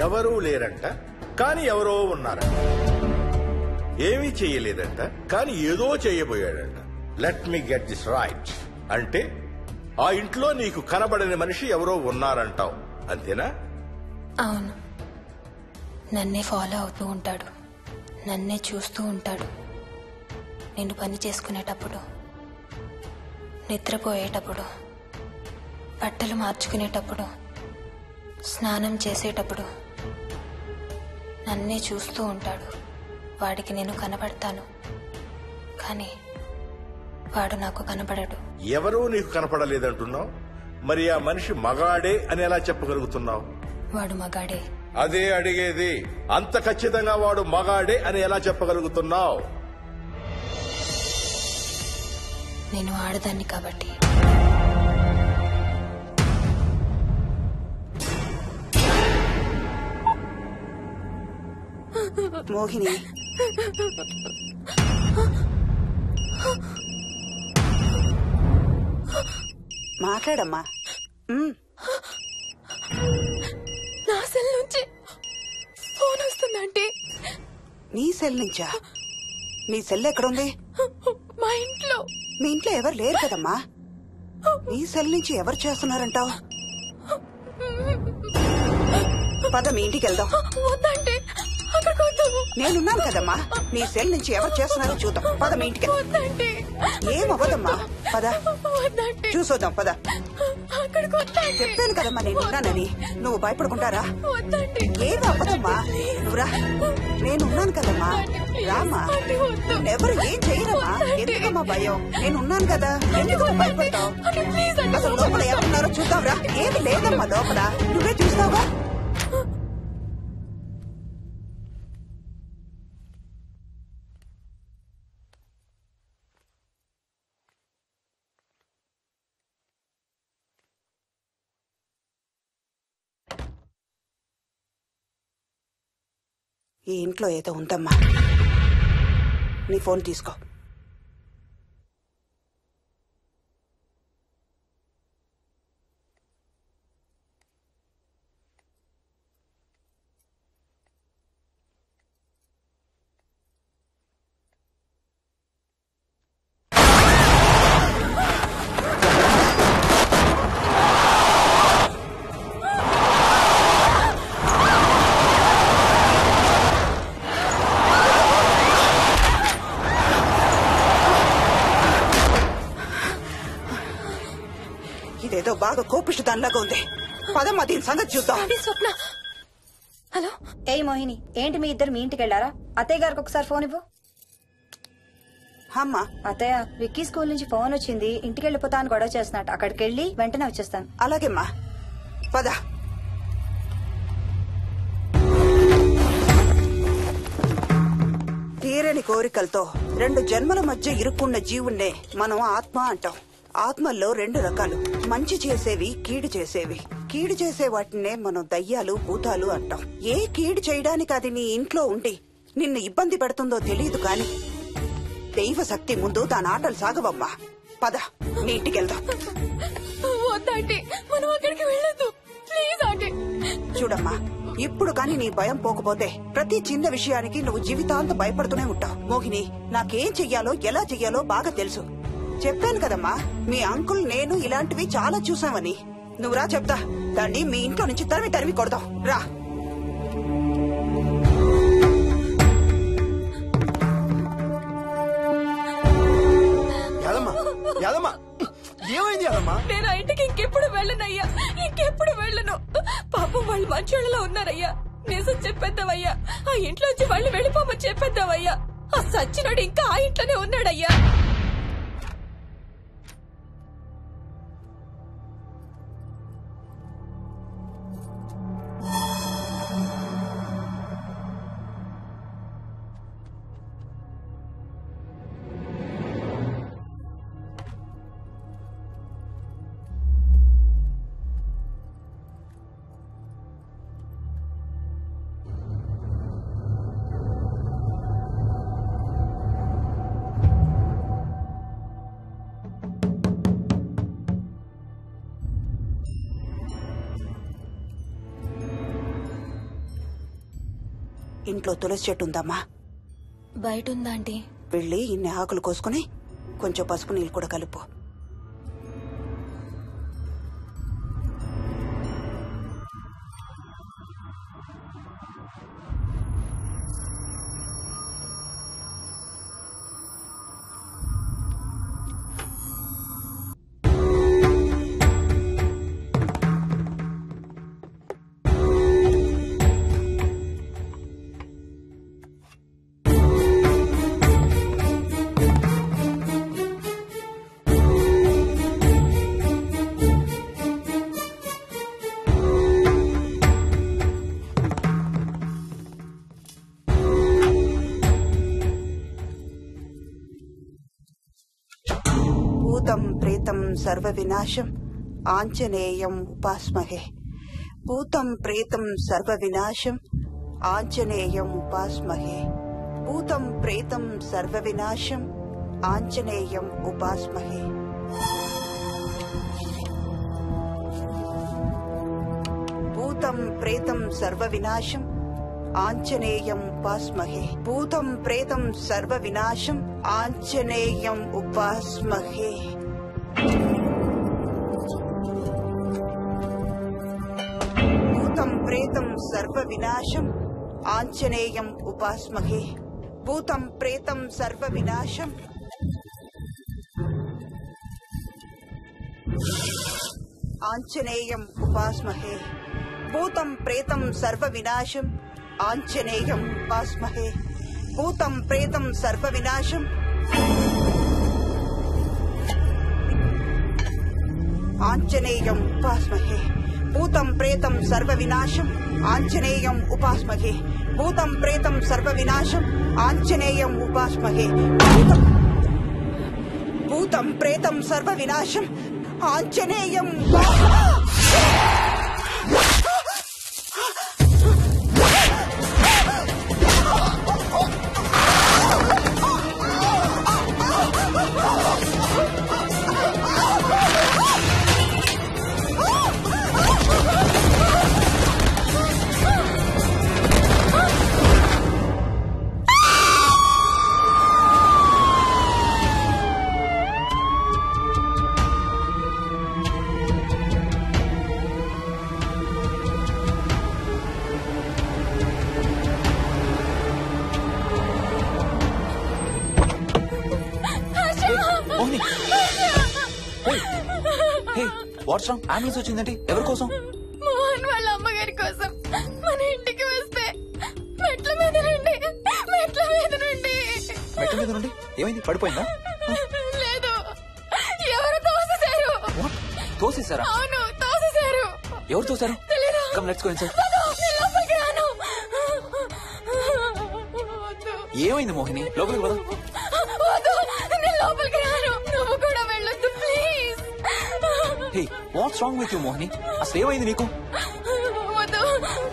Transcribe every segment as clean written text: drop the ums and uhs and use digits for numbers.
ఎవరూ లేరంట, కానీ ఎవరో ఉన్నారంట. ఏమీ చెయ్యలేదంట, కానీ ఏదో చేయబోయాడంట. Let me get this right. అంటే ఆ ఇంట్లో నీకు కనబడని మనిషి ఎవరో ఉన్నారంటావు, అంతేనా? అవును. నన్నే ఫాలో అవుతూ ఉంటాడు, నన్నే చూస్తూ ఉంటాడు. నేను పని చేసుకునేటప్పుడు, నిద్రపోయేటప్పుడు, బట్టలు మార్చుకునేటప్పుడు, స్నానం చేసేటప్పుడు నన్నే చూస్తూ ఉంటాడు. వాడికి నేను కనపడతాను, కానీ వాడు నాకు కనపడడు. ఎవరూ నీకు కనపడలేదంటున్నావు, మరి ఆ మనిషి మగాడే అని ఎలా చెప్పగలుగుతున్నావు? వాడు మగాడే. అదే అడిగేది. అంత ఖచ్చితంగా వాడు మగాడే అని ఎలా చెప్పగలుగుతున్నావు? నేను ఆడదాన్ని కాబట్టి. మోహిని, మాట్లాడమ్మా. నా సెల్ నుంచి ఫోన్ వస్తుందంటే. నీ సెల్ నుంచా? నీ సెల్ ఎక్కడుంది? మా ఇంట్లో. మీ ఇంట్లో ఎవరు లేరు కదమ్మా. నీ సెల్ నుంచి ఎవరు చేస్తున్నారంటావు? పద మీ ఇంటికి వెళ్దాం. వద్దంటే నేనున్నాను కదమ్మా. నీ సెల్ నుంచి ఎవరు చేస్తున్నారో చూద్దాం. పద మీ ఇంటికి. ఏమవ్వదమ్మా, పద చూసొద్దాం. పద. చెప్పాను కదమ్మా నేనున్నానని. నువ్వు భయపడుకుంటారా? ఏమి అవ్వదమ్మా, నువ్వురా. నేనున్నాను కదమ్మా, రామా. ఎవరు ఏం చేయరమ్మా. ఎందుకమ్మా భయం? నేనున్నాను కదా, ఎందుకు భయపడతావు? అసలు లోపల ఎవరున్నారో చూద్దాంరా. ఏమి లేదమ్మా లోపల, నువ్వే చూస్తావుగా. ఈ ఇంట్లో ఏదో ఉందమ్మా. నీ ఫోన్ తీసుకో. ఇదేదో బాగా కోపిష్టి దానిలాగా ఉంది. పదమ్మా దీని సంగతి చూద్దాం. స్వప్న. హలో. ఏ మోహిని, ఏంటి మీ ఇద్దరు మీ ఇంటికి వెళ్లారా? అత్తయ్య గారికి ఒకసారి ఫోన్ ఇవ్వు. అమ్మా. అత్తయ్య, విక్కీ స్కూల్ నుంచి ఫోన్ వచ్చింది, ఇంటికి వెళ్ళిపోతా అని గొడవ చేస్తున్నట్టు. అక్కడికి వెళ్ళి వెంటనే వచ్చేస్తాను. అలాగేమ్మా, పద. తీరని కోరికలతో 2 జన్మల మధ్య ఇరుక్కున్న జీవుణ్ణే మనం ఆత్మ అంటాం. ఆత్మల్లో 2 రకాలు, మంచి చేసేవి, కీడు చేసేవి. కీడు చేసే వాటినే మనం దయ్యాలు, భూతాలు అంటాం. ఏ కీడు చేయడానికి అది నీ ఇంట్లో ఉండి నిన్ను ఇబ్బంది పెడుతుందో తెలియదు కాని దైవ శక్తి ముందు దాని ఆటలు సాగవమ్మా. పద నీ ఇంటికి వెళ్దాం. చూడమ్మా, ఇప్పుడు కాని నీ భయం పోకపోతే ప్రతి చిన్న విషయానికి నువ్వు జీవితాంతం భయపడుతూనే ఉంటావు. మోహిని, నాకేం చెయ్యాలో ఎలా చెయ్యాలో బాగా తెలుసు. చెప్పాను కదమ్మా, మీ అంకుల్ నేను ఇలాంటివి చాలా చూసామని. నువ్వు రా చెప్తా. దాన్ని మీ ఇంట్లో నుంచి తరిమి కొడదాం. రా. ఏమైంది యాదమ్మా? నేను ఆ ఇంటికి ఇంకెప్పుడు వెళ్ళనయ్యా, ఇంకెప్పుడు వెళ్ళను. పాపం వాళ్ళు మంచోళ్ళలో ఉన్నారయ్యా. నిజం చెప్పేద్దామయ్యా, ఆ ఇంట్లోంచి వాళ్ళు వెళ్ళిపోమని చెప్పేద్దామయ్యా. ఆ సచ్చినోడు ఇంకా ఆ ఇంట్లోనే ఉన్నాడయ్యా. ఇంట్లో తులసి చెట్టు ఉందమ్మా. బయట ఉందా ఆంటీ? వెళ్ళి ఇన్ని ఆకులు కోసుకుని కొంచెం పసుపు నీళ్ళు కూడా కలుపు. భూతం ప్రేతం సర్వ వినాశం ఆంజనేయం ఉపాస్మహే. భూతం ప్రేతం సర్వ వినాశం ఆంజనేయం ఉపాస్మహే. భూతం ప్రేతం సర్వ వినాశం ఆంజనేయం ఉపాస్మహే. భూతం ప్రేతం సర్వ వినాశం ఆంజనేయం ఉపాస్మహే. భూతం ప్రేతం సర్వ వినాశం ఆంజనేయం ఉపాస్మహే. భూతం ప్రేతం సర్వ వినాశం ఆంజనేయం ఉపాస్మహే. భూతం ప్రేతం సర్వ వినాశం ఆంజనేయం ఉపాస్మహే. భూతం ప్రేతం సర్వ వినాశం ఆంజనేయం ఉపాస్మహే. భూతం ప్రేతం సర్వ వినాశం ఆంజనేయం ఉపాస్మహే. భూతం ప్రేతం సర్వ వినాశం ఆంజనేయం ఉపాస్మహే. భూతం ప్రేతం సర్వ వినాశం ఆంజనేయం ఉపాస్మహే. భూతం ప్రేతం సర్వ వినాశం ఆంజనేయం. What's wrong? అంబులెన్స్ వచ్చిందండి. ఎవరి కోసం? మోహన్ వాళ్ళ అమ్మగారి కోసం. మన ఇంటికి వస్తే మెట్ల మీద నుండి మెట్ల నుండి ఏమైంది? పడిపోయిందా? లేదు, ఎవరు తోసేశారు. తోసేశారా? అవును, తోసేశారు. ఎవరు తోసారు? తెలీదు. Come let's go inside. లోపలికి రాను. ఏమైంది మోహిని? లోపలికి పద. నేను లోపలికి రాను. నువ్వు కూడా వెళ్ళొద్దు please. Hey, what's wrong with you Mohini? అసలు ఏమైంది నీకు? వద్దు,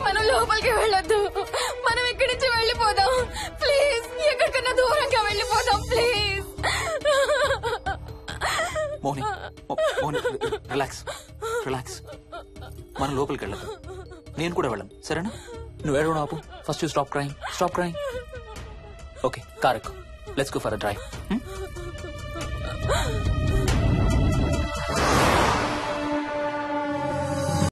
మనం లోపలికి వెళ్ళొద్దు. మనం ఇక్కడి నుంచి వెళ్ళిపోదాం ప్లీజ్. ఎక్కడికన్నా దూరంగా వెళ్ళిపోదాం please. Mohini, Mohini relax relax. మనం లోపలికి వెళ్ళదు. నేను కూడా వెళ్ళను, సరేనా? నువ్వు ఏడవడం ఆపు. First you stop crying. Okay, car ఎక్కు. Let's go for a drive.